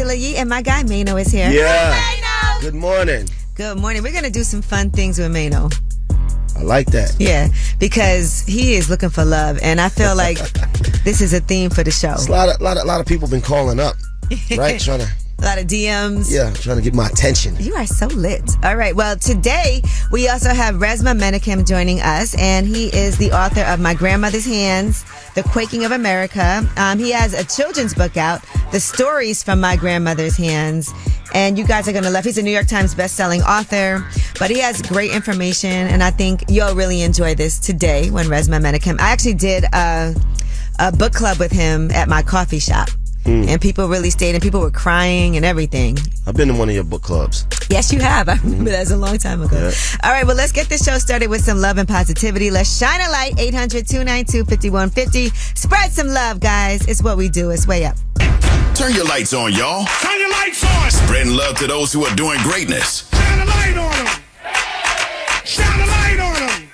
Angela Yee, and my guy Mano is here. Yeah. Hi, Mano. Good morning. Good morning. We're going to do some fun things with Mano. I like that. Yeah, because he is looking for love, and I feel like this is a theme for the show. A lot of people been calling up, right? Trying to... A lot of DMs. Yeah, trying to get my attention. You are so lit. All right. Well, today we also have Resmaa Menakem joining us, and he is the author of My Grandmother's Hands, The Quaking of America. He has a children's book out, The Stories from My Grandmother's Hands, and you guys are going to love. He's a New York Times bestselling author, but he has great information, and I think you'll really enjoy this today when Resmaa Menakem. I actually did a book club with him at my coffee shop. And people really stayed, and people were crying and everything. I've been to one of your book clubs. Yes, you have. I remember that was a long time ago. Yeah. All right, well, let's get this show started with some love and positivity. Let's shine a light. 800-292-5150. Spread some love, guys. It's what we do. It's way up. Turn your lights on, y'all. Turn your lights on. Spreading love to those who are doing greatness. Shine a light on them. Shine a light on them.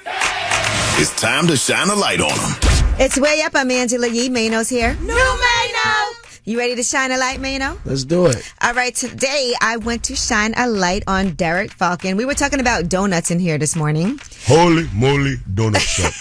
It's time to shine a light on them. It's way up. I'm Angela Yee. Mano's here. New Mano. You ready to shine a light, Mano? Let's do it. All right, today I went to shine a light on Derek Falcon. We were talking about donuts in here this morning. Holy moly donut shop.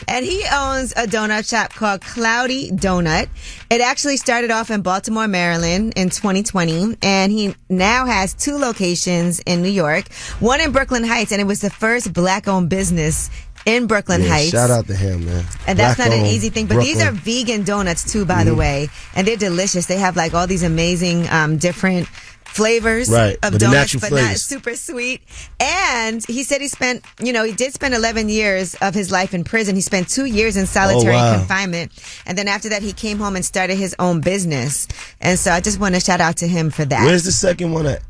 And he owns a donut shop called Cloudy Donut. It actually started off in Baltimore, Maryland in 2020. And he now has 2 locations in New York, one in Brooklyn Heights. And it was the first Black-owned business in Brooklyn Heights. Shout out to him, man. And that's not an easy thing. But Brooklyn. These are vegan donuts, too, by the way. And they're delicious. They have like all these amazing different flavors of donuts, but not super sweet. And he said he spent, he did spend 11 years of his life in prison. He spent 2 years in solitary confinement. And then after that, he came home and started his own business. And so I just want to shout out to him for that. Where's the second one at?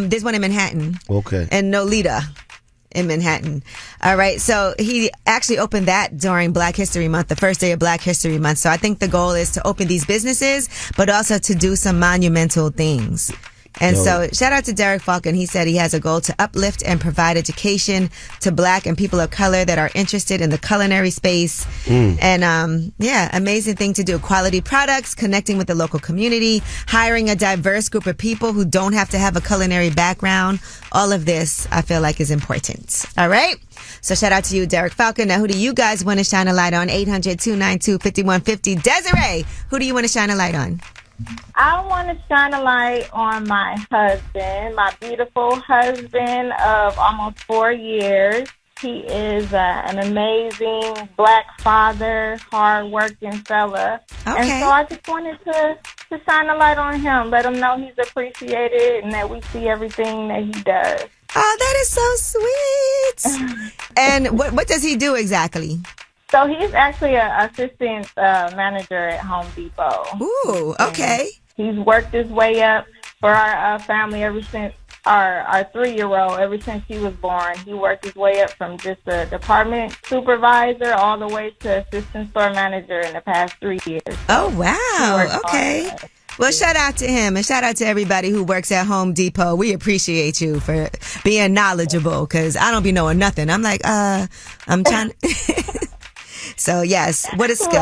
There's one in Manhattan. Okay. And Nolita in Manhattan. All right. So he actually opened that during Black History Month, the first day of Black History Month. So I think the goal is to open these businesses, but also to do some monumental things. And so shout out to Derek Falcon. He said he has a goal to uplift and provide education to Black and people of color that are interested in the culinary space. And amazing thing to do. Quality products, connecting with the local community, hiring a diverse group of people who don't have to have a culinary background. All of this, I feel like, is important. All right? So shout out to you, Derek Falcon. Now, who do you guys want to shine a light on? 800-292-5150. Desiree, who do you want to shine a light on? I want to shine a light on my husband, my beautiful husband of almost 4 years. He is an amazing Black father, hard-working fella. Okay. And so I just wanted to shine a light on him, let him know he's appreciated and that we see everything that he does. Oh, that is so sweet. And what does he do exactly? So he's actually an assistant manager at Home Depot. Ooh, okay. And he's worked his way up for our family ever since our 3-year-old, ever since she was born. He worked his way up from just a department supervisor all the way to assistant store manager in the past 3 years. Oh, wow. Okay. Well, shout out to him and shout out to everybody who works at Home Depot. We appreciate you for being knowledgeable because I don't be knowing nothing. I'm like, I'm trying. So, yes, what a skill.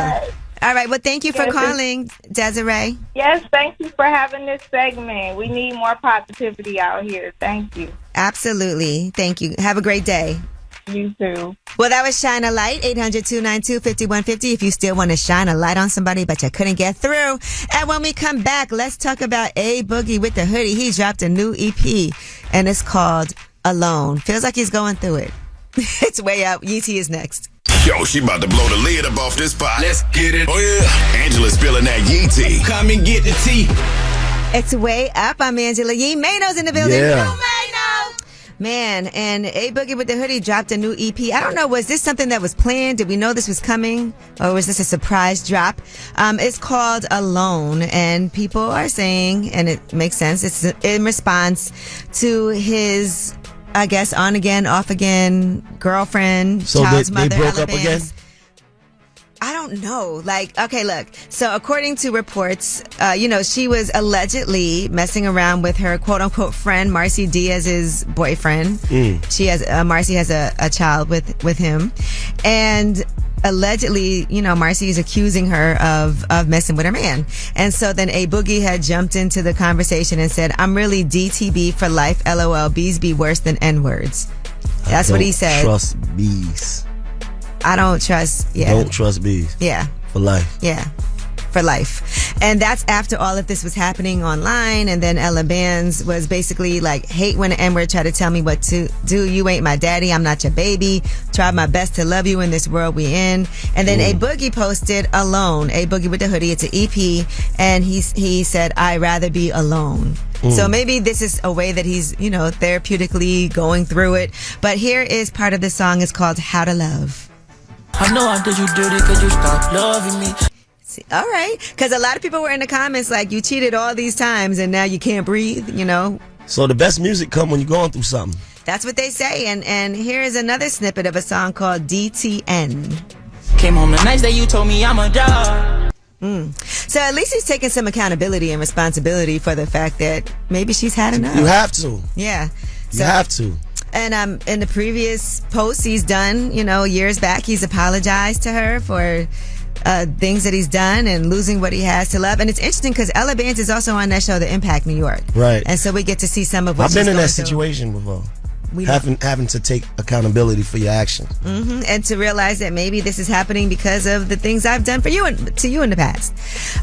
All right. Well, thank you for calling, Desiree. Yes, thank you for having this segment. We need more positivity out here. Thank you. Absolutely. Thank you. Have a great day. You too. Well, that was Shine a Light, 800-292-5150. If you still want to shine a light on somebody, but you couldn't get through. And when we come back, let's talk about A-Boogie with the Hoodie. He dropped a new EP, and it's called Alone. Feels like he's going through it. It's way up. Yeezy is next. Yo, she about to blow the lid up off this pot. Let's get it. Oh, yeah. Angela's spilling that Yee tea. Come and get the tea. It's way up. I'm Angela Yee. Mano's in the building. Yeah. Mano! Man, and A-Boogie with the Hoodie dropped a new EP. I don't know, was this something that was planned? Did we know this was coming? Or was this a surprise drop? It's called Alone, and people are saying, and it makes sense, it's in response to his, I guess, on again, off again girlfriend, so child's they mother, broke up again? I don't know. Like, okay, look. So according to reports, she was allegedly messing around with her quote unquote friend, Marcy Diaz's boyfriend. She has, Marcy has a child with him. And allegedly, Marcy is accusing her of messing with her man. And so then A Boogie had jumped into the conversation and said, I'm really DTB for life, LOL, bees be worse than N-words. That's what he said. Trust bees. I don't trust, Don't trust bees. Yeah. For life. Yeah. For life. And that's after all of this was happening online. And then Ella Bands was basically like, hate when an N-word try to tell me what to do. You ain't my daddy. I'm not your baby. Tried my best to love you in this world we in. And then A Boogie posted Alone. A Boogie with the hoodie. It's an EP. And he said, I'd rather be alone. So maybe this is a way that he's, therapeutically going through it. But here is part of the song. It's called How to Love. I know I did you dirty because you stopped loving me. All right. Because a lot of people were in the comments like, you cheated all these times and now you can't breathe, So the best music come when you're going through something. That's what they say. And here is another snippet of a song called DTN. Came home the next day you told me I'm a dog. So at least he's taking some accountability and responsibility for the fact that maybe she's had enough. You have to. Yeah. You have to. And in the previous posts he's done, years back, he's apologized to her for things that he's done and losing what he has to love. And it's interesting because Ella Bands is also on that show, The Impact New York. Right. And so we get to see some of what I've been she's in that going through. situation before. Having to take accountability for your actions. And to realize that maybe this is happening because of the things I've done for you and to you in the past.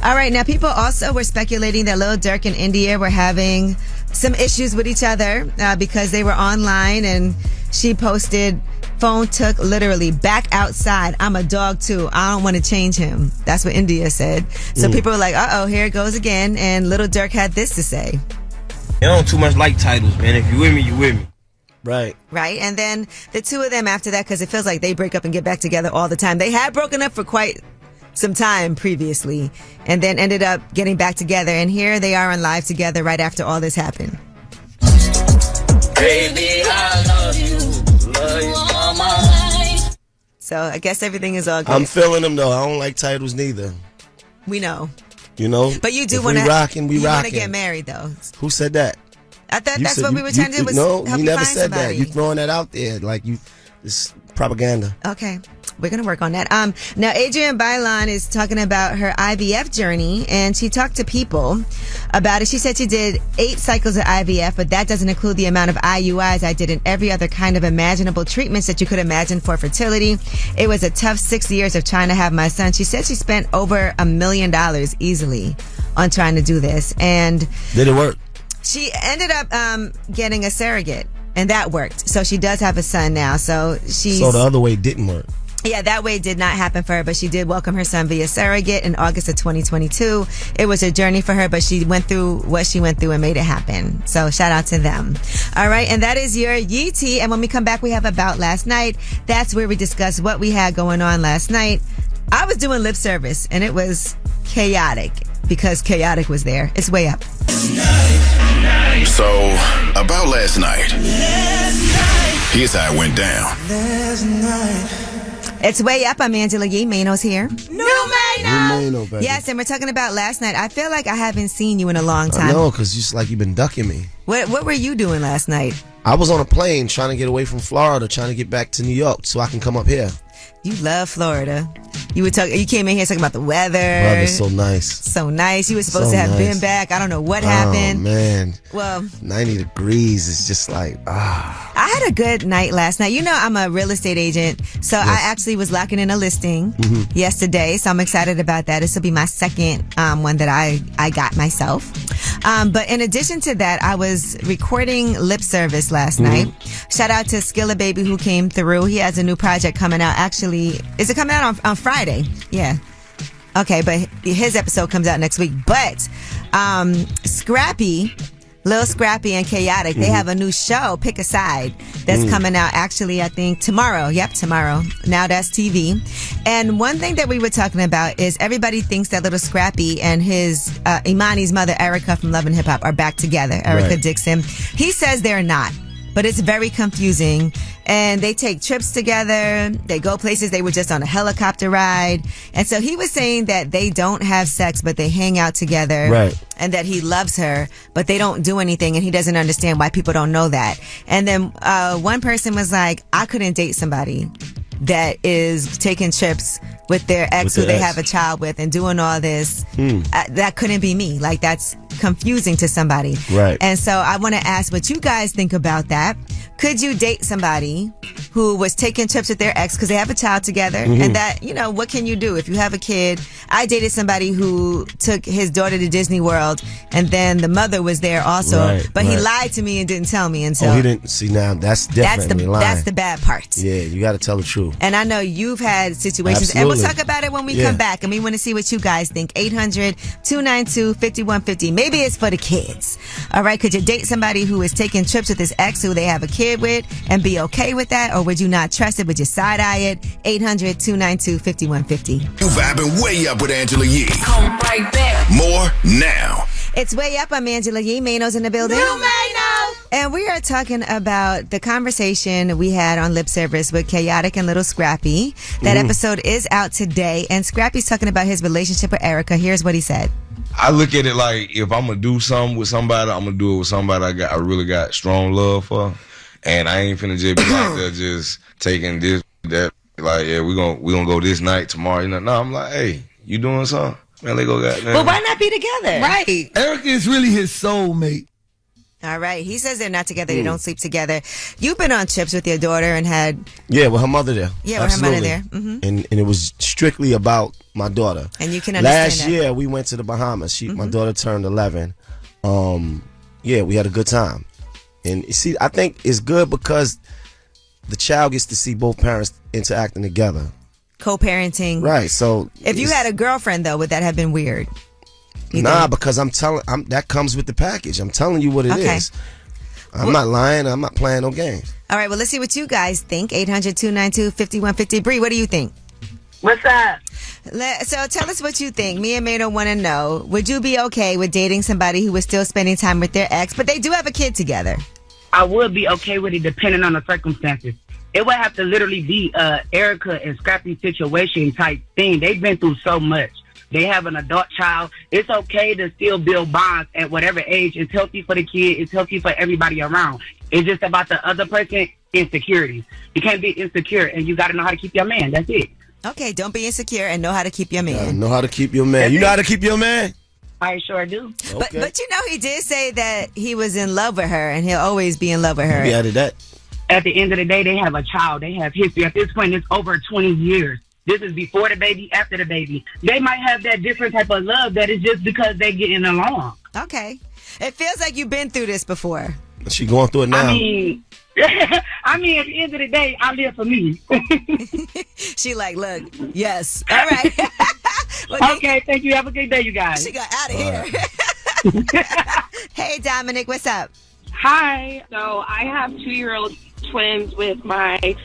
All right. Now, people also were speculating that Lil Durk and India were having some issues with each other because they were online, and she posted, phone took literally back outside. I'm a dog too. I don't want to change him. That's what India said. So people were like, uh-oh, here it goes again. And Lil Durk had this to say. I don't too much like titles, man. If you with me, you with me. Right. Right. And then the two of them after that, because it feels like they break up and get back together all the time. They had broken up for quite some time previously and then ended up getting back together. And here they are on live together right after all this happened. Baby, I love you. Love you all my life. So I guess everything is all good. I'm feeling them though. I don't like titles neither. We know. But you do if want to. We rocking. You want to get married though. Who said that? I thought that's what we were trying to do. Was no, help you you never find said somebody. that. You throwing that out there like it's propaganda. Okay. We're going to work on that. Now, Adrienne Bailon is talking about her IVF journey, and she talked to people about it. She said she did 8 cycles of IVF, but that doesn't include the amount of IUIs I did and every other kind of imaginable treatments that you could imagine for fertility. It was a tough 6 years of trying to have my son. She said she spent over $1 million easily on trying to do this. And did it work? She ended up getting a surrogate, and that worked. So she does have a son now. So the other way didn't work. Yeah, that way did not happen for her, but she did welcome her son via surrogate in August of 2022. It was a journey for her, but she went through what she went through and made it happen. So shout out to them. All right, and that is your Yee Tea. And when we come back, we have About Last Night. That's where we discuss what we had going on last night. I was doing lip service, and it was chaotic because Chaotic was there. It's way up. So, about last night. Here's how it went down. It's way up. I'm Angela Yee. Mano's here. Mano, baby. Yes, and we're talking about last night. I feel like I haven't seen you in a long time. I know, because it's like you've been ducking me. What were you doing last night? I was on a plane trying to get away from Florida, trying to get back to New York so I can come up here. You love Florida. You came in here talking about the weather. Weather's so nice. So nice. You were supposed to have been back. I don't know what happened. Oh, man. Well, 90 degrees is just like, I had a good night last night. You know, I'm a real estate agent, so I actually was locking in a listing yesterday, so I'm excited about that. This will be my second one that I got myself. But in addition to that, I was recording lip service last night. Shout out to Skilla Baby who came through. He has a new project coming out. Actually, is it coming out on Friday? Yeah. Okay, but his episode comes out next week. But Scrappy, Lil Scrappy and Chaotic, they have a new show, Pick a Side, that's coming out actually, I think, tomorrow. Yep, tomorrow. Now That's TV. And one thing that we were talking about is everybody thinks that Little Scrappy and his Imani's mother, Erica from Love and Hip Hop, are back together, Erica Dixon. He says they're not. But it's very confusing. And they take trips together. They go places. They were just on a helicopter ride. And so he was saying that they don't have sex, but they hang out together. Right. And that he loves her, but they don't do anything. And he doesn't understand why people don't know that. And then one person was like, I couldn't date somebody that is taking trips with their ex who they have a child with and doing all this, that couldn't be me. Like, that's confusing to somebody. Right. And so I want to ask what you guys think about that. Could you date somebody who was taking trips with their ex because they have a child together? And that, you know, what can you do if you have a kid? I dated somebody who took his daughter to Disney World, and then the mother was there also, but he lied to me and didn't tell me until. Oh, he didn't see. Now that's definitely lying. That's the bad part. Yeah, you got to tell the truth. And I know you've had situations, Absolutely. and we'll talk about it when we come back. And we want to see what you guys think. 800-292-5150. Maybe it's for the kids. All right, could you date somebody who is taking trips with his ex who they have a kid with and be okay with that? Or would you not trust it? Would you side eye it? 800-292-5150. You vibing way up with Angela Yee. Come right back. More now. It's Way Up. I'm Angela Yee. Mano's in the building. And we are talking about the conversation we had on Lip Service with Chaotic and Little Scrappy. That episode is out today, and Scrappy's talking about his relationship with Erica. Here's what he said. I look at it like, if I'm gonna do something with somebody, I'm gonna do it with somebody I really got strong love for, and I ain't finna just be out there just taking this, that, like, yeah, we gonna go this night, tomorrow. You know, no, I'm like, hey, you doing something? Man, they go goddamn. But why not be together? Right. Erica is really his soulmate. All right. He says they're not together. They don't sleep together. You've been on trips with your daughter and had. Yeah, with her mother there. Yeah, with her mother there. And it was strictly about my daughter. And you can understand Last that. year, we went to the Bahamas. My daughter turned 11. Yeah, we had a good time. And you see, I think it's good because the child gets to see both parents interacting together. Co-parenting. Right, so. If you had a girlfriend, though, would that have been weird? Nah, because that comes with the package. I'm telling you what it is. I'm not lying. I'm not playing no games. All right, well, let's see what you guys think. 800-292-5150. Bree, what do you think? What's up? So tell us what you think. Me and Mano want to know, would you be okay with dating somebody who was still spending time with their ex, but they do have a kid together? I would be okay with it depending on the circumstances. It would have to literally be Erica and Scrappy situation type thing. They've been through so much. They have an adult child. It's okay to still build bonds at whatever age. It's healthy for the kid. It's healthy for everybody around. It's just about the other person, insecurities. You can't be insecure, and you got to know how to keep your man. That's it. Okay, don't be insecure and know how to keep your man. Know how to keep your man. You know how to keep your man? I sure do. Okay. But you know, he did say that he was in love with her, and he'll always be in love with her. We added that. At the end of the day, they have a child. They have history. At this point, it's over 20 years. This is before the baby, after the baby. They might have that different type of love that is just because they're getting along. Okay. It feels like you've been through this before. She going through it now. I mean, at the end of the day, I live for me. She like, look, yes. All right. Well, okay, thank you. Have a good day, you guys. She got out of here. Hey, Dominic, what's up? Hi. So I have 2-year-old twins with my ex,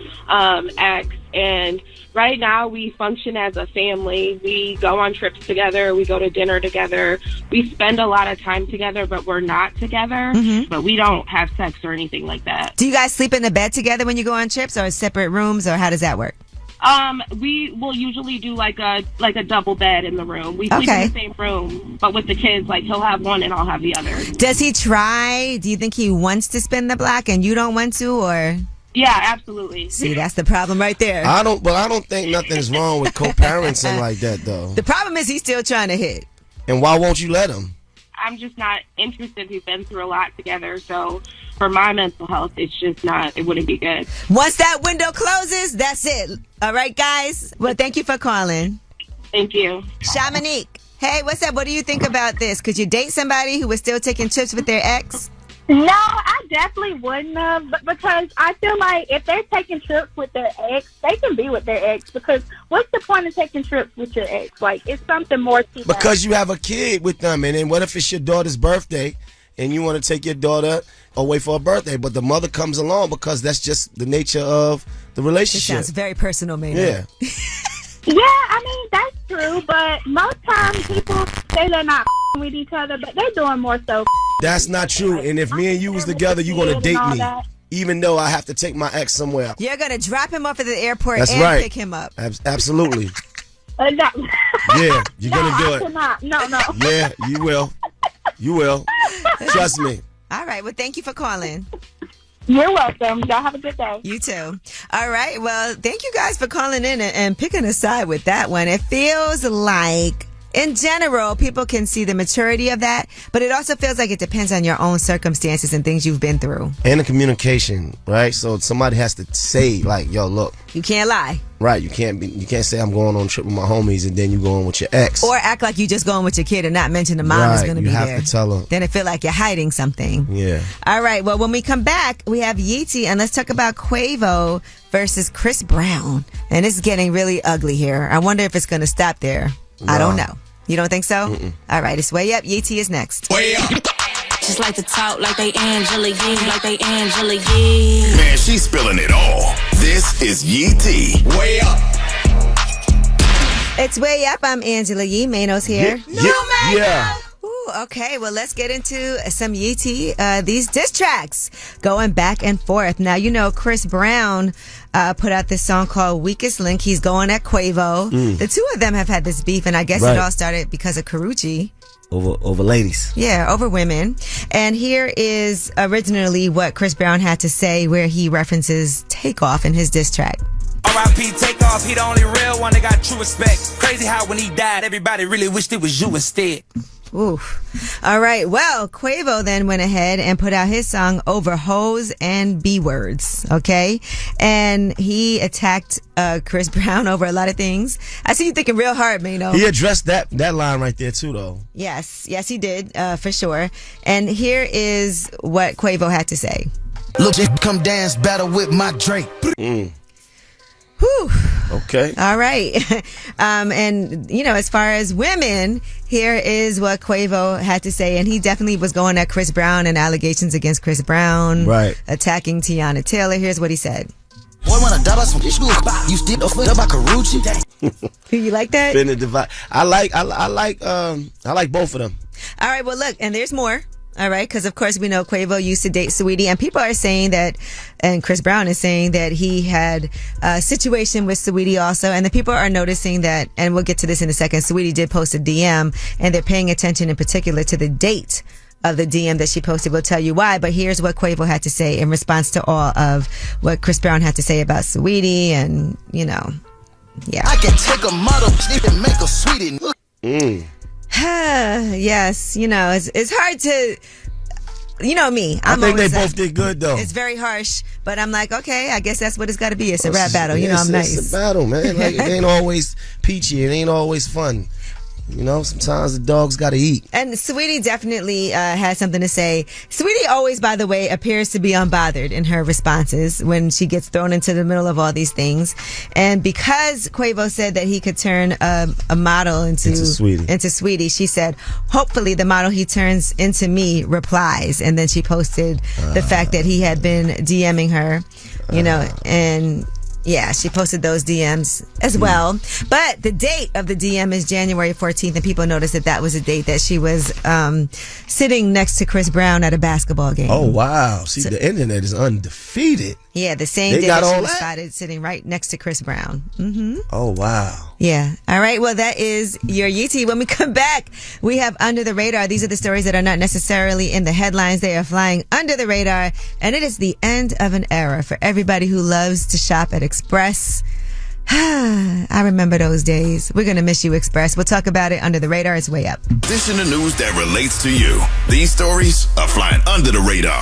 and right now we function as a family. We go on trips together. We go to dinner together. We spend a lot of time together, but we're not together. But we don't have sex or anything like that. Do you guys sleep in the bed together when you go on trips, or separate rooms, or how does that work? We will usually do like a double bed in the room. We sleep in the same room, but with the kids, like he'll have one and I'll have the other. Does he try? Do you think he wants to spin the block and you don't want to, or? Yeah, absolutely. See, that's the problem right there. I don't think nothing's wrong with co-parenting like that, though. The problem is he's still trying to hit. And why won't you let him? I'm just not interested. We've been through a lot together, so for my mental health, it's just not, it wouldn't be good. Once that window closes, that's it. All right, guys? Well, thank you for calling. Thank you. Shamanique, hey, what's up? What do you think about this? Could you date somebody who was still taking trips with their ex? No, I definitely wouldn't have, but because I feel like if they're taking trips with their ex, they can be with their ex, because what's the point of taking trips with your ex? Like, it's something more to that. Because you have a kid with them, and then what if it's your daughter's birthday, and you want to take your daughter away for a birthday, but the mother comes along because that's just the nature of the relationship. It sounds very personal, man. Yeah. Yeah, I mean, that's true, but most times people say they're not with each other, but they're doing more so. That's not true. And if me and you was together, you're going to date me, even though I have to take my ex somewhere. You're going to drop him off at the airport That's and right. pick him up. Absolutely. No. Yeah, you're going to do it. No. Yeah, you will. You will. Trust me. All right. Well, thank you for calling. You're welcome. Y'all have a good day. You too. All right. Well, thank you guys for calling in and picking a side with that one. It feels like, in general, people can see the maturity of that, but it also feels like it depends on your own circumstances and things you've been through. And the communication, right? So somebody has to say, like, yo, look. You can't lie. Right. You can't say I'm going on a trip with my homies and then you going with your ex. Or act like you just going with your kid and not mention the mom is going to be there. You have to tell her. Then it feel like you're hiding something. Yeah. All right. Well, when we come back, we have Yeezy, and let's talk about Quavo versus Chris Brown. And it's getting really ugly here. I wonder if it's going to stop there. Nah. I don't know. You don't think so? Mm-mm. All right. It's Way Up. Yeezy is next. Way up. Just like to talk like they Angela Yee, like they Angela Yee. Man, she's spilling it all. This is Yee T. Way up. It's Way Up. I'm Angela Yee. Mano's here. Yeah. Ooh, okay. Well, let's get into some Yee T. These diss tracks going back and forth. Now, you know, Chris Brown put out this song called Weakest Link. He's going at Quavo. The two of them have had this beef, and I guess it all started because of Karuchi. Over ladies. Yeah, over women. And here is originally what Chris Brown had to say, where he references Takeoff in his diss track. R.I.P. Takeoff, he the only real one that got true respect. Crazy how when he died, everybody really wished it was you instead. Oof. All right. Well, Quavo then went ahead and put out his song Over Hoes and B Words. Okay. And he attacked Chris Brown over a lot of things. I see you thinking real hard, Mano. He addressed that line right there too, though. Yes, he did, for sure. And here is what Quavo had to say. Look, come dance battle with my Drake. Whew. Okay. All right. And, you know, as far as women, here is what Quavo had to say. And he definitely was going at Chris Brown and allegations against Chris Brown. Right. Attacking Tiana Taylor. Here's what he said. Boy, when I die by some you still don't flip about Karuchi. You like that? I like both of them. All right. Well, look, and there's more. All right, because of course we know Quavo used to date Saweetie, and people are saying that, and Chris Brown is saying that he had a situation with Saweetie also, and the people are noticing that, and we'll get to this in a second, Saweetie did post a DM, and they're paying attention in particular to the date of the DM that she posted. We'll tell you why, but here's what Quavo had to say in response to all of what Chris Brown had to say about Saweetie, and, you know, yeah. I can take a model and make a sweetie. Yes, you know, it's hard to, you know me. I think they both did good, though. It's very harsh, but I'm like, okay, I guess that's what it's got to be. It's a rap battle. You know, I'm nice. It's a battle, man. Like, it ain't always peachy. It ain't always fun. You know, sometimes the dogs got to eat. And Saweetie definitely has something to say. Saweetie always, by the way, appears to be unbothered in her responses when she gets thrown into the middle of all these things. And because Quavo said that he could turn a model into Saweetie, she said, hopefully the model he turns into me replies. And then she posted the fact that he had been DMing her, you know, and... yeah, she posted those DMs as well. But the date of the DM is January 14th, and people noticed that was a date that she was sitting next to Chris Brown at a basketball game. Oh, wow. See, the internet is undefeated. Yeah, the same day that she was spotted sitting right next to Chris Brown. Mm-hmm. Oh, wow. Yeah. All right. Well, that is your Yeetie. When we come back, we have Under the Radar. These are the stories that are not necessarily in the headlines. They are flying under the radar. And it is the end of an era for everybody who loves to shop at Express. I remember those days. We're going to miss you, Express. We'll talk about it under the radar. It's Way Up. This in the news that relates to you. These stories are flying under the radar.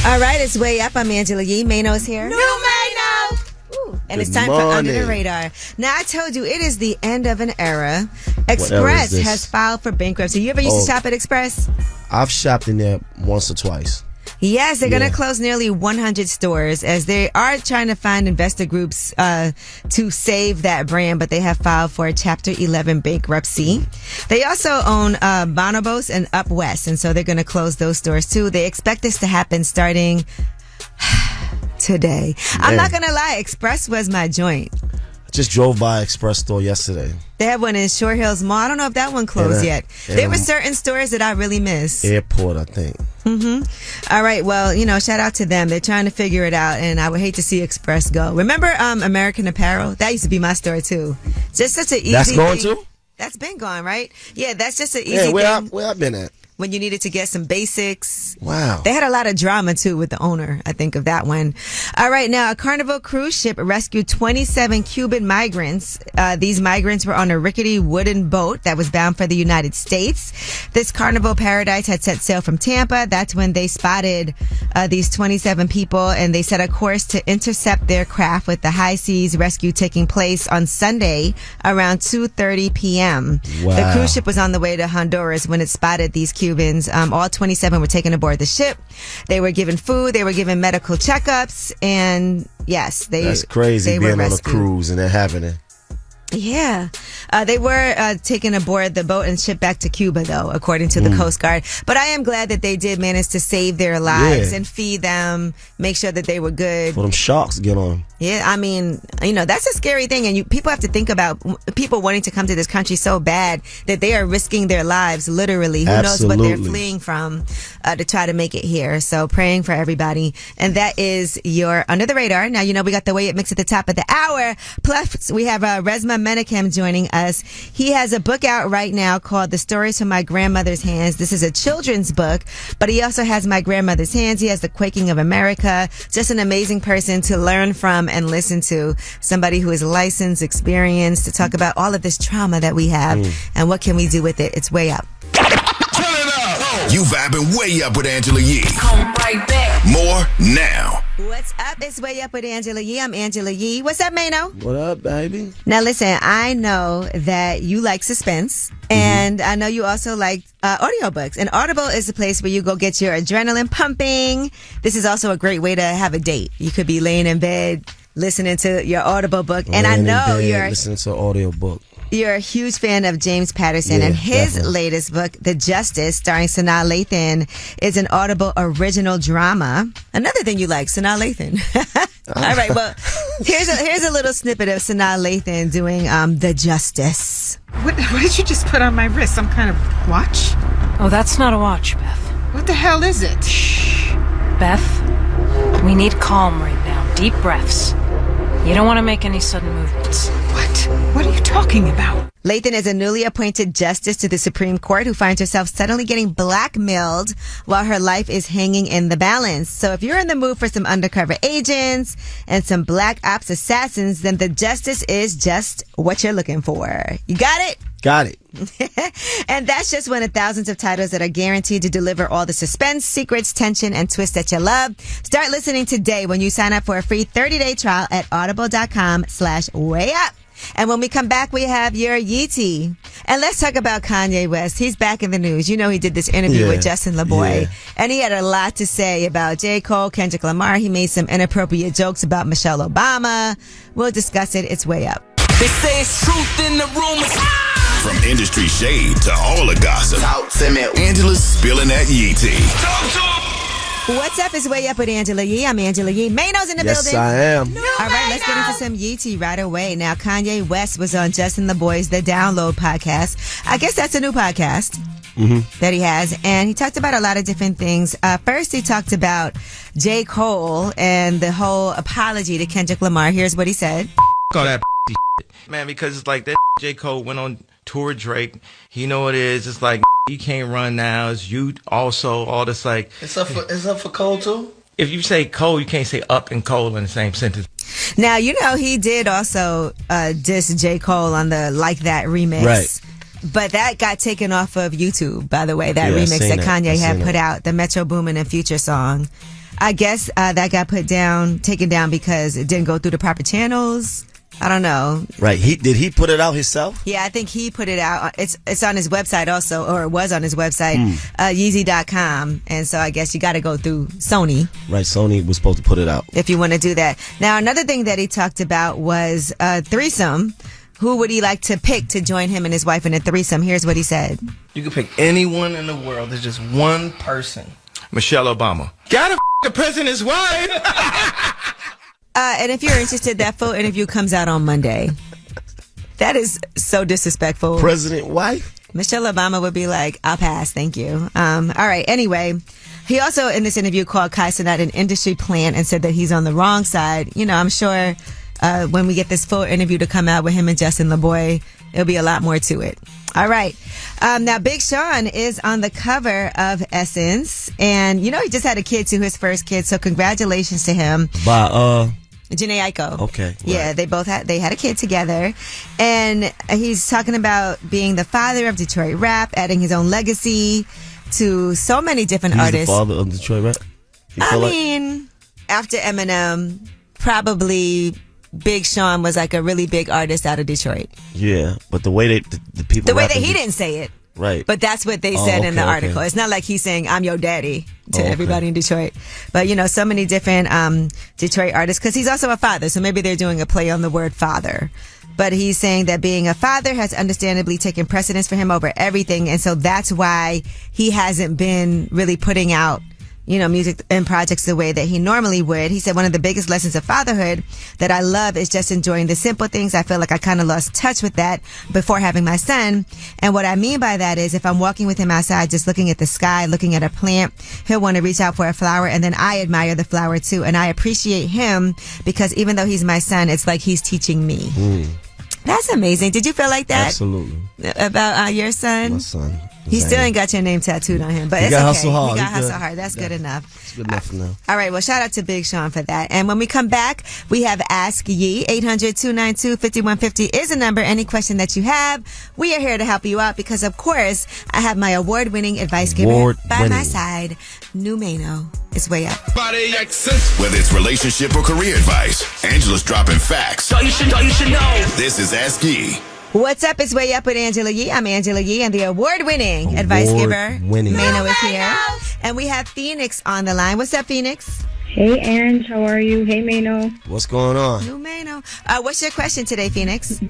All right, it's Way Up. I'm Angela Yee. Mano's here. New Mano! Ooh, and it's time for Under the Radar. Now, I told you, it is the end of an era. Express has filed for bankruptcy. You ever used to shop at Express? I've shopped in there once or twice. Yes, they're going to close nearly 100 stores as they are trying to find investor groups to save that brand, but they have filed for a Chapter 11 bankruptcy. They also own Bonobos and Up West, and so they're going to close those stores too. They expect this to happen starting today. Man. I'm not going to lie, Express was my joint. Just drove by Express store yesterday. They have one in Short Hills Mall. I don't know if that one closed yet. There were certain stores that I really miss. Airport, I think. Mm-hmm. All right. Well, you know, shout out to them. They're trying to figure it out, and I would hate to see Express go. Remember American Apparel? That used to be my store, too. Just such an easy That's going thing. too? That's been gone, right? Yeah, that's just an easy thing. Where I've been at? when you needed to get some basics. Wow. They had a lot of drama too with the owner, I think, of that one. All right, now a Carnival cruise ship rescued 27 Cuban migrants. These migrants were on a rickety wooden boat that was bound for the United States. This Carnival Paradise had set sail from Tampa. That's when they spotted these 27 people, and they set a course to intercept their craft, with the high seas rescue taking place on Sunday around 2:30 p.m. Wow. The cruise ship was on the way to Honduras when it spotted these Cubans. All 27 were taken aboard the ship. They were given food. They were given medical checkups. And yes, that's crazy being on a cruise and that happening. Yeah. They were taken aboard the boat and shipped back to Cuba, though, according to the Coast Guard. But I am glad that they did manage to save their lives and feed them, make sure that they were good. For them sharks get on them. Yeah, I mean, that's a scary thing. And people have to think about people wanting to come to this country so bad that they are risking their lives, literally. Who knows what they're fleeing from to try to make it here. So praying for everybody. And that is your Under the Radar. Now, we got the Way It Mix at the top of the hour. Plus, we have Resmaa Menakem joining us. He has a book out right now called The Stories from My Grandmother's Hands. This is a children's book, but he also has My Grandmother's Hands. He has The Quaking of America. Just an amazing person to learn from and listen to. Somebody who is licensed, experienced, to talk about all of this trauma that we have and what can we do with it. It's way up. You vibing way up with Angela Yee. Come right back. More now. What's up? It's Way Up with Angela Yee. I'm Angela Yee. What's up, Mano? What up, baby? Now, listen, I know that you like suspense, and I know you also like audiobooks. And Audible is the place where you go get your adrenaline pumping. This is also a great way to have a date. You could be laying in bed listening to your Audible book. And I know you're listening to an audio book. You're a huge fan of James Patterson, and his latest book, The Justice, starring Sanaa Lathan, is an Audible original drama. Another thing you like, Sanaa Lathan. All right, well, here's a little snippet of Sanaa Lathan doing The Justice. What did you just put on my wrist? Some kind of watch? Oh, that's not a watch, Beth. What the hell is it? Shh. Beth, we need calm right now. Deep breaths. You don't want to make any sudden movements. What are you talking about? Lathan is a newly appointed justice to the Supreme Court who finds herself suddenly getting blackmailed while her life is hanging in the balance. So if you're in the mood for some undercover agents and some black ops assassins, then The Justice is just what you're looking for. You got it? Got it. And that's just one of thousands of titles that are guaranteed to deliver all the suspense, secrets, tension, and twists that you love. Start listening today when you sign up for a free 30-day trial at audible.com/wayup. And when we come back, we have your Yeetie. And let's talk about Kanye West. He's back in the news. You know, he did this interview with Justin LaBoy. And he had a lot to say about J. Cole, Kendrick Lamar. He made some inappropriate jokes about Michelle Obama. We'll discuss it. It's Way Up. They say it's truth in the rumors. From industry shade to all the gossip, Angela's spilling that Yee tea. What's up? It's Way Up with Angela Yee. I'm Angela Yee. Mano's in the building. Yes, I am. All right, let's get into some Yee tea right away. Now, Kanye West was on Justin LaBoy's The Download podcast. I guess that's a new podcast that he has. And he talked about a lot of different things. First, he talked about J. Cole and the whole apology to Kendrick Lamar. Here's what he said. All that shit, man, because it's like that J. Cole went on tour with Drake. You know what it is. It's like you can't run now. It's you also. All this like. It's up for Cole too? If you say Cole, you can't say up and Cole in the same sentence. Now, you know, he did also diss J. Cole on the Like That remix. Right. But that got taken off of YouTube, by the way, that remix that Kanye had put out, the Metro Boomin and Future song. I guess that got taken down because it didn't go through the proper channels. I don't know. Right. Did he put it out himself? Yeah, I think he put it out. It's on his website also, or it was on his website, Yeezy.com. And so I guess you got to go through Sony. Right. Sony was supposed to put it out. If you want to do that. Now, another thing that he talked about was threesome. Who would he like to pick to join him and his wife in a threesome? Here's what he said. You can pick anyone in the world. There's just one person. Michelle Obama. Gotta the president's wife. And if you're interested, that full interview comes out on Monday. That is so disrespectful. President wife? Michelle Obama would be like, I'll pass, thank you. All right, anyway. He also, in this interview, called Kai Cenat an industry plant and said that he's on the wrong side. You know, I'm sure when we get this full interview to come out with him and Justin LaBoy, It'll be a lot more to it. All right. Now, Big Sean is on the cover of Essence. And, he just had a kid too, his first kid. So congratulations to him. By, Janae Aiko. Okay. Right. Yeah, they had a kid together. And he's talking about being the father of Detroit rap, adding his own legacy to so many different artists. He's the father of Detroit rap? After Eminem, probably Big Sean was like a really big artist out of Detroit. Yeah, but the way the people... The way that he didn't say it. Right. But that's what they said in the article. It's not like he's saying, I'm your daddy to everybody in Detroit. But, so many different Detroit artists, because he's also a father. So maybe they're doing a play on the word father. But he's saying that being a father has understandably taken precedence for him over everything. And so that's why he hasn't been really putting out music and projects the way that he normally would. He said one of the biggest lessons of fatherhood that I love is just enjoying the simple things. I feel like I kind of lost touch with that before having my son. And what I mean by that is if I'm walking with him outside, just looking at the sky, looking at a plant, he'll want to reach out for a flower. And then I admire the flower too. And I appreciate him because even though he's my son, it's like he's teaching me. That's amazing. Did you feel like that? Absolutely. About your son? My son. He still ain't got your name tattooed on him, but it's okay. Hustle hard. He got hustle hard. That's good enough. It's good enough for now. All right. Well, shout out to Big Sean for that. And when we come back, we have Ask Ye. 800-292-5150 is a number. Any question that you have, we are here to help you out because, of course, I have my award-winning advice giver by my side. Numeno is way up. Whether it's relationship or career advice, Angela's dropping facts. So you should know. This is Ask Ye. What's up? It's Way Up with Angela Yee. I'm Angela Yee, and the award-winning advice giver, Mano, is here. And we have Phoenix on the line. What's up, Phoenix? Hey, Ange. How are you? Hey, Mano. What's going on? New Mano. What's your question today, Phoenix?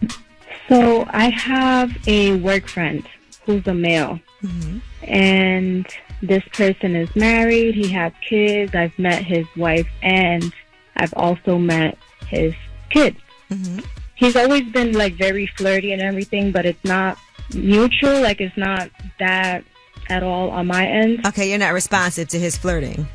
So I have a work friend who's a male. Mm-hmm. And this person is married. He has kids. I've met his wife, and I've also met his kids. Mm-hmm. He's always been like very flirty and everything, but it's not mutual. Like it's not that at all on my end. Okay, you're not responsive to his flirting.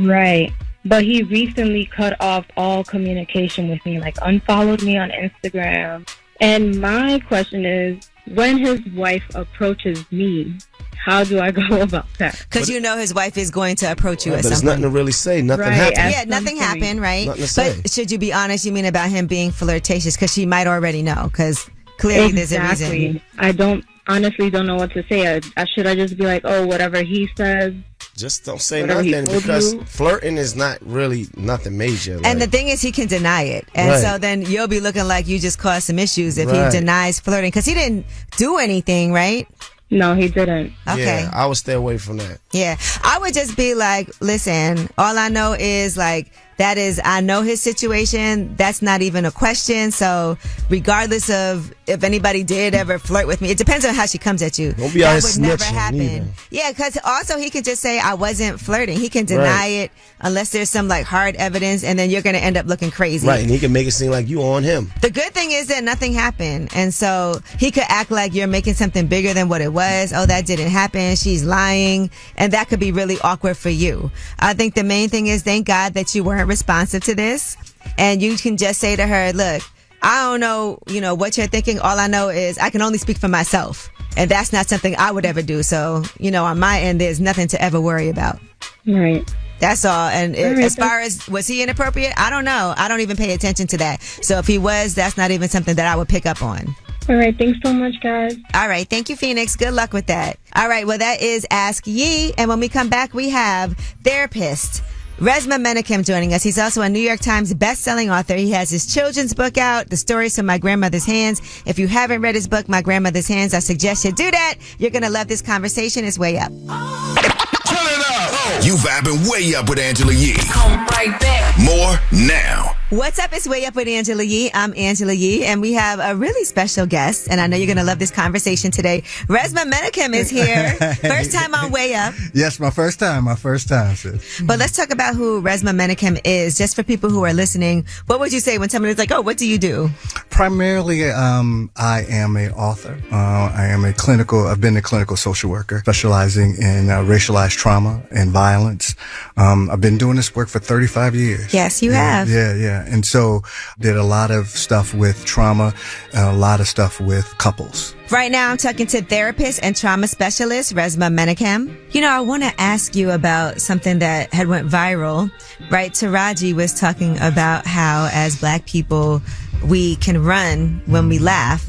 Right. But he recently cut off all communication with me, like unfollowed me on Instagram. And my question is, when his wife approaches me, how do I go about that? Because his wife is going to approach you at some point. There's nothing to really say. Nothing happened. Yeah, nothing happened, right? Nothing to say. But should you be honest, you mean about him being flirtatious? Because she might already know, because clearly there's a reason. I honestly don't know what to say. Should I just be like, oh, whatever he says? Just don't say nothing because flirting is not really nothing major. And the thing is, he can deny it. And so then you'll be looking like you just caused some issues if he denies flirting. Because he didn't do anything, right? No, he didn't. Okay. Yeah, I would stay away from that. Yeah. I would just be like, listen, all I know is like, I know his situation. That's not even a question. So regardless of if anybody did ever flirt with me, it depends on how she comes at you. Don't be that out would never snitching happen. either. Yeah, because also he could just say I wasn't flirting. He can deny it unless there's some like hard evidence, and then you're going to end up looking crazy. Right, and he can make it seem like you on him. The good thing is that nothing happened, and so he could act like you're making something bigger than what it was. Oh, that didn't happen. She's lying, and that could be really awkward for you. I think the main thing is thank God that you weren't responsive to this, and you can just say to her, look, I don't know, what you're thinking. All I know is I can only speak for myself, and that's not something I would ever do. So, on my end, there's nothing to ever worry about. Right. That's all. And as far as, was he inappropriate? I don't know. I don't even pay attention to that. So if he was, that's not even something that I would pick up on. All right. Thanks so much, guys. All right. Thank you, Phoenix. Good luck with that. All right. Well, that is Ask Ye. And when we come back, we have therapist Resmaa Menakem joining us. He's also a New York Times best-selling author. He has his children's book out, The Stories from My Grandmother's Hands. If you haven't read his book, My Grandmother's Hands, I suggest you do that. You're going to love this conversation. It's way up. Turn it up. You vibing way up with Angela Yee. Come right back. More now. What's up? It's Way Up with Angela Yee. I'm Angela Yee, and we have a really special guest, and I know you're going to love this conversation today. Resmaa Menakem is here. First time on Way Up. Yes, my first time, sis. But let's talk about who Resmaa Menakem is, just for people who are listening. What would you say when somebody's like, oh, what do you do? Primarily, I am an author. I've been a clinical social worker specializing in racialized trauma and violence. I've been doing this work for 35 years. Yes, you have. Yeah. And so did a lot of stuff with trauma, a lot of stuff with couples. Right now, I'm talking to therapist and trauma specialist, Resmaa Menakem. You know, I want to ask you about something that had went viral, right? Taraji was talking about how, as Black people, we can run when we laugh.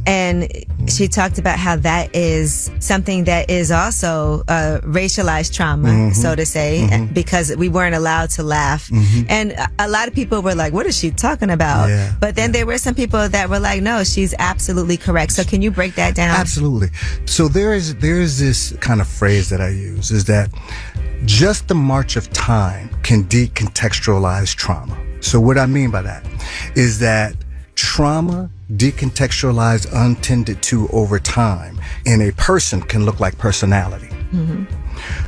And she talked about how that is something that is also racialized trauma, so to say, because we weren't allowed to laugh. And a lot of people were like, what is she talking about? Yeah. But then there were some people that were like, no, she's absolutely correct. So can you break that down? Absolutely. So there is this kind of phrase that I use, is that just the march of time can decontextualize trauma. So what I mean by that is that trauma decontextualized untended to over time in a person can look like personality.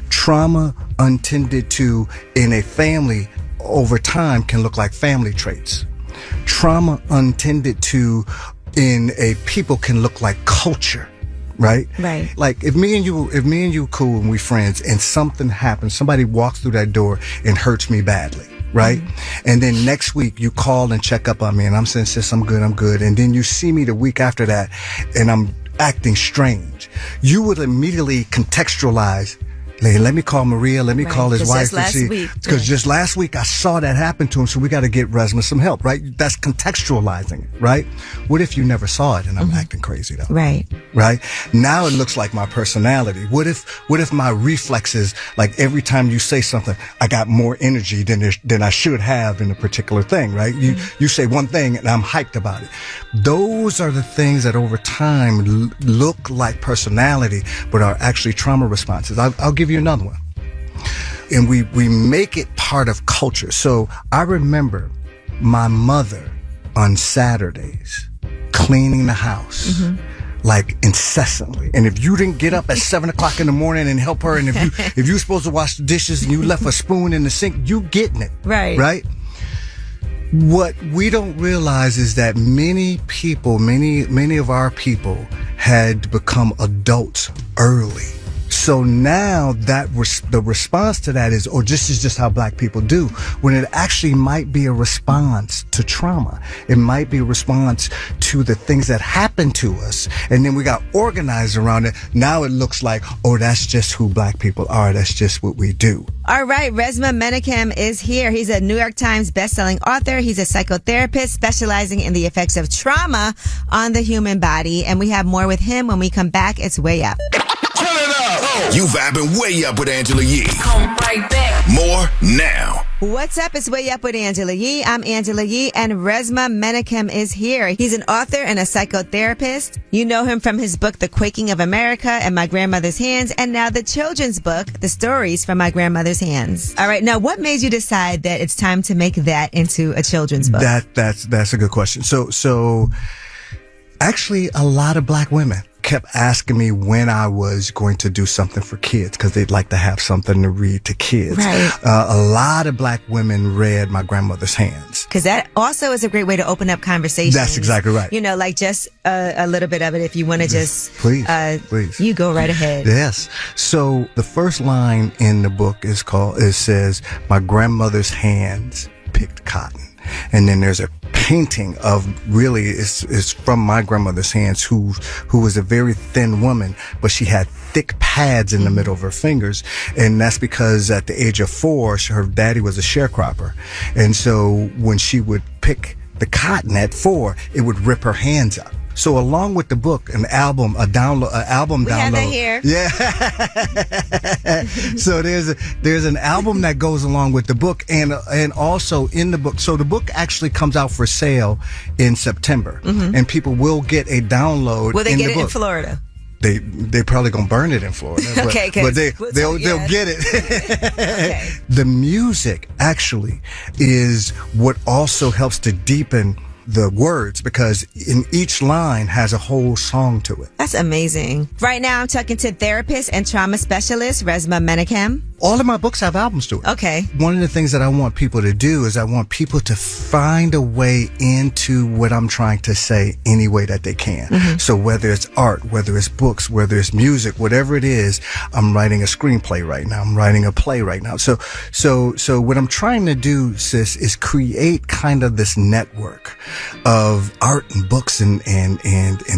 Trauma untended to in a family over time can look like family traits. Trauma untended to in a people can look like culture. Right? Right. Like if me and you cool and we friends and something happens, somebody walks through that door and hurts me badly, right? And then next week you call and check up on me and I'm saying, sis, I'm good. And then you see me the week after that and I'm acting strange. You would immediately contextualize, let me call Maria, let me call his wife and see. Because just last week I saw that happen to him, so we got to get Resmaa some help, right? That's contextualizing it, right? What if you never saw it and I'm acting crazy though? Right. Right? Now it looks like my personality. What if my reflexes, like every time you say something, I got more energy than I should have in a particular thing, right? You say one thing and I'm hyped about it. Those are the things that over time look like personality, but are actually trauma responses. I'll give you another one. And we make it part of culture. So I remember my mother on Saturdays cleaning the house. Like incessantly. And if you didn't get up at 7:00 in the morning and help her, and if you supposed to wash the dishes and you left a spoon in the sink, you getting it. Right? What we don't realize is that many of our people had become adults early. So now that the response to that is, this is just how Black people do, when it actually might be a response to trauma. It might be a response to the things that happen to us. And then we got organized around it. Now it looks like, that's just who Black people are. That's just what we do. All right, Resmaa Menakem is here. He's a New York Times bestselling author. He's a psychotherapist specializing in the effects of trauma on the human body. And we have more with him when we come back. It's Way Up. You vibing way up with Angela Yee. Come right back. More now. What's up? It's Way Up with Angela Yee. I'm Angela Yee, and Resmaa Menakem is here. He's an author and a psychotherapist. You know him from his book, The Quaking of America and My Grandmother's Hands, and now the children's book, The Stories from My Grandmother's Hands. All right. Now, what made you decide that it's time to make that into a children's book? That's a good question. So actually, a lot of Black women kept asking me when I was going to do something for kids because they'd like to have something to read to kids. Right. A lot of Black women read My Grandmother's Hands. Because that also is a great way to open up conversations. That's exactly right. You know, like just a little bit of it if you want to just... Please. You go right ahead. Yes. So the first line in the book it says, my grandmother's hands picked cotton. And then there's a painting of it's from my grandmother's hands, who was a very thin woman, but she had thick pads in the middle of her fingers. And that's because at the age of 4, her daddy was a sharecropper. And so when she would pick the cotton at 4, it would rip her hands up. So along with the book, an album download. We have that here. Yeah. So there's an album that goes along with the book, and also in the book. So the book actually comes out for sale in September, and people will get a download. Will they get the it book. in Florida? They probably gonna burn it in Florida. Okay, but they'll get it. Okay. The music actually is what also helps to deepen the words, because in each line has a whole song to it. That's amazing. Right now I'm talking to therapist and trauma specialist Resmaa Menakem. All of my books have albums to it. Okay. One of the things that I want people to do is I want people to find a way into what I'm trying to say any way that they can. Mm-hmm. So whether it's art, whether it's books, whether it's music, whatever it is, I'm writing a screenplay right now. I'm writing a play right now. So what I'm trying to do, sis, is create kind of this network of art and books and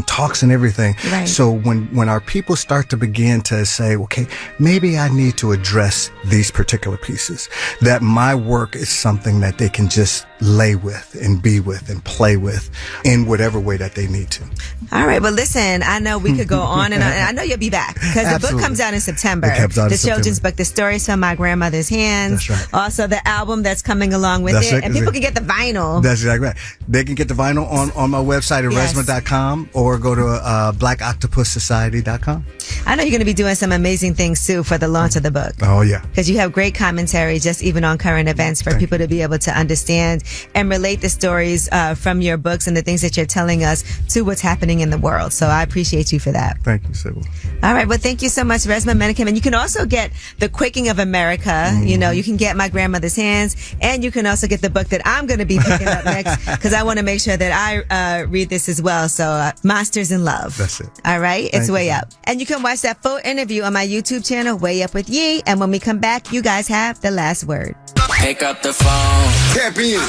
talks and everything. Right. So when our people start to begin to say, okay, maybe I need to address these particular pieces, that my work is something that they can just lay with and be with and play with in whatever way that they need to. All right, but listen, I know we could go on and on, and I know you'll be back because the book comes out in September. It comes out the in September. children's book, The Stories from My Grandmother's Hands. That's right. Also, the album that's coming along with it. And people can get the vinyl. That's exactly right. They can get the vinyl on my website at resmaa.com or go to blackoctopussociety.com. I know you're going to be doing some amazing things too for the launch of the book. Oh, yeah. Because you have great commentary just even on current events for people to be able to understand and relate the stories from your books and the things that you're telling us to what's happening in the world. So I appreciate you for that. Thank you, Sybil. All right. Well, thank you so much, Resmaa Menakem. And you can also get The Quaking of America. Mm-hmm. You know, you can get My Grandmother's Hands, and you can also get the book that I'm going to be picking up next because I want to make sure that I read this as well. So Monsters in Love. That's it. All right. It's Thank Way you. Up. And you can watch that full interview on my YouTube channel, Way Up with Yee. And when we come back, you guys have the last word. Pick up the phone. Tap in.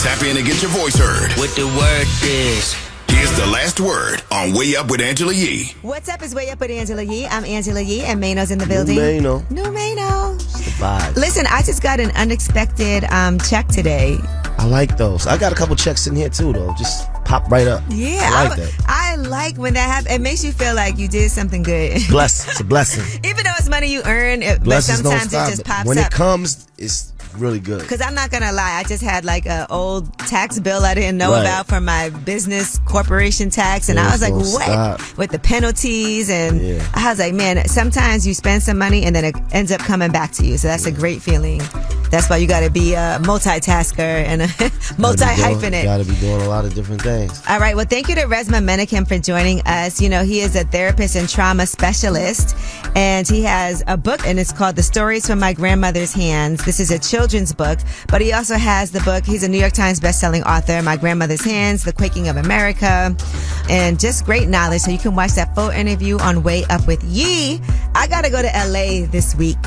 Tap in and get your voice heard. What the word is. Here's the last word on Way Up with Angela Yee. What's up? Is Way Up with Angela Yee. I'm Angela Yee, and Mano's in the building. Mano. No Mano. It's the vibe. Listen, I just got an unexpected check today. I like those. I got a couple checks in here too, though. Just pop right up. Yeah, I like that. I like when that happens. It makes you feel like you did something good. Bless. It's a blessing. Even though it's money you earn, but Blessings don't sometimes stop. it just pops When up. it comes, it's really good. Because I'm not going to lie, I just had like an old tax bill I didn't know Right. about for my business corporation tax. And I was like, Don't what? stop. With the penalties. And Yeah. I was like, man, sometimes you spend some money and then it ends up coming back to you. So that's a great feeling. That's why you got to be a multitasker and a multi-hyphenate. Got to be doing a lot of different things. All right. Well, thank you to Resmaa Menakem for joining us. You know, he is a therapist and trauma specialist, and he has a book, and it's called The Stories from My Grandmother's Hands. This is a children's book, but he also has the book. He's a New York Times bestselling author, My Grandmother's Hands, The Quaking of America, and just great knowledge. So you can watch that full interview on Way Up with Yee. I got to go to LA this week.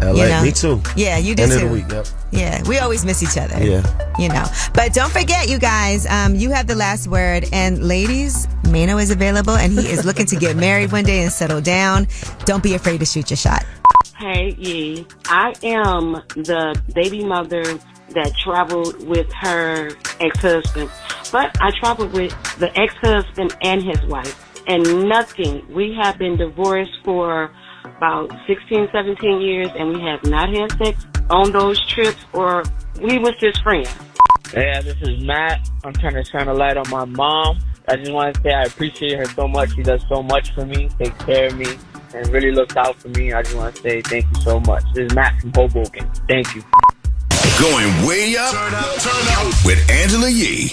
LA, You know? me too. Yeah, you do End too. of the week, yep. Yeah, we always miss each other. Yeah. You know. But don't forget, you guys, you have the last word. And ladies, Mano is available, and he is looking to get married one day and settle down. Don't be afraid to shoot your shot. Hey, Yee. I am the baby mother that traveled with her ex-husband. But I traveled with the ex-husband and his wife. And nothing. We have been divorced for about 16, 17 years, and we have not had sex on those trips, or we was just friends. Yeah, this is Matt. I'm trying to shine a light on my mom. I just want to say I appreciate her so much. She does so much for me, takes care of me, and really looks out for me. I just want to say thank you so much. This is Matt from Hoboken. Thank you. Going way up with Angela Yee.